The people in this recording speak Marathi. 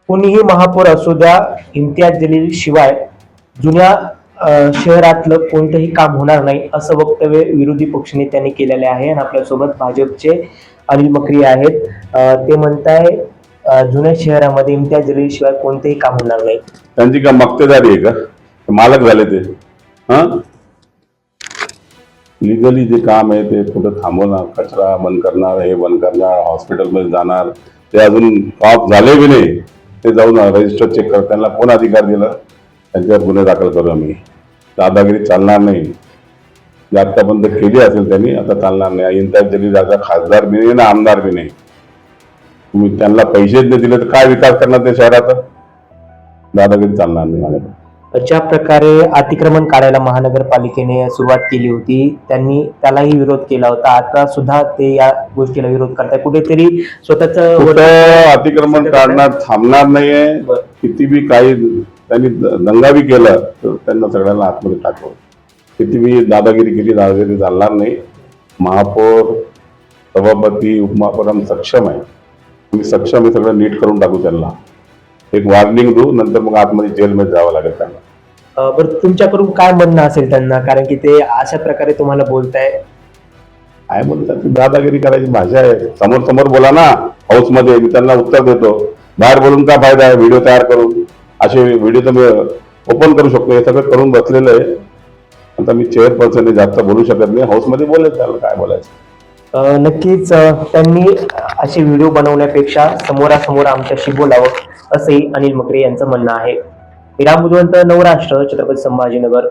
कोणीही महापौर असू द्या, इम्तियाज जलील शिवाय जुन्या शहरातलं कोणतंही काम होणार नाही असं वक्तव्य विरोधी पक्षनेत्यांनी केलेले आहे. आणि आपल्यासोबत भाजपचे अनिल मक्री आहेत. ते म्हणताय जुन्या शहरामध्ये इम्तियाज जलील शिवाय कोणतेही काम होणार नाही. त्यांची का मक्तेदारी आहे का? मालक झाले ते. हा, लिगली जे काम आहे ते कुठं थांबवणार, कचरा बंद करणार, हे बंद करणार, हॉस्पिटलमध्ये जाणार, ते अजून ऑफ झाले बी नाही, ते जाऊन रजिस्टर चेक करत. त्यांना कोण अधिकार दिला? त्यांच्यावर गुन्हे दाखल करू आम्ही. दादागिरी चालणार नाही. जे आतापर्यंत केली असेल त्यांनी, आता चालणार नाही. इम्तियाज जलील आता खासदार बी नाही ना आमदार बी नाही. तुम्ही त्यांना पैसेच नाही दिले तर काय विकास करणार ते शहराचा? दादागिरी चालणार नाही माझ्याकडे. ज्या प्रकारे अतिक्रमण काढायला महानगरपालिकेने सुरुवात केली होती, त्यांनी त्यालाही विरोध केला होता. आता सुद्धा ते या गोष्टीला विरोध करताय. कुठेतरी स्वतःच अतिक्रमण काढणार थांबणार नाहीये. किती बी काही त्यांनी दंगा बी केला तर त्यांना सगळ्यांना आतमध्ये टाकलं. किती बी दादागिरी केली, दादागिरी चालणार नाही. महापौर, सभापती, उपमहापौर आम्ही सक्षम आहे. आम्ही सक्षम आहे, सगळं नीट करून टाकू. त्यांना एक वॉर्निंग देऊ, नंतर मग आतमध्ये जेलमध्ये जावं लागेल त्यांना. बरं, तुमच्याकडून काय म्हणणं असेल त्यांना, कारण की ते अशा प्रकारे तुम्हाला बोलताय? काय बोलतात, दादागिरी करायची भाषा आहे. समोर समोर बोला ना, हाऊस मध्ये, मी त्यांना उत्तर देतो. बाहेर बोलून काय फायदा आहे? व्हिडिओ तयार करून असे व्हिडिओ तर मी ओपन करू शकतो. हे सगळं करून बसलेलं आहे. आता मी चेअरपर्सन आहे, जास्त बोलू शकत नाही. हाऊस मध्ये बोलेल, त्याला काय बोलायचं. नक्कीच त्यांनी असे व्हिडिओ बनवण्यापेक्षा समोरासमोर आमच्याशी बोलावं असंही अनिल मक्रे यांचं म्हणणं आहे. विराम बुधवंत, नवराष्ट्र, छत्रपती संभाजीनगर.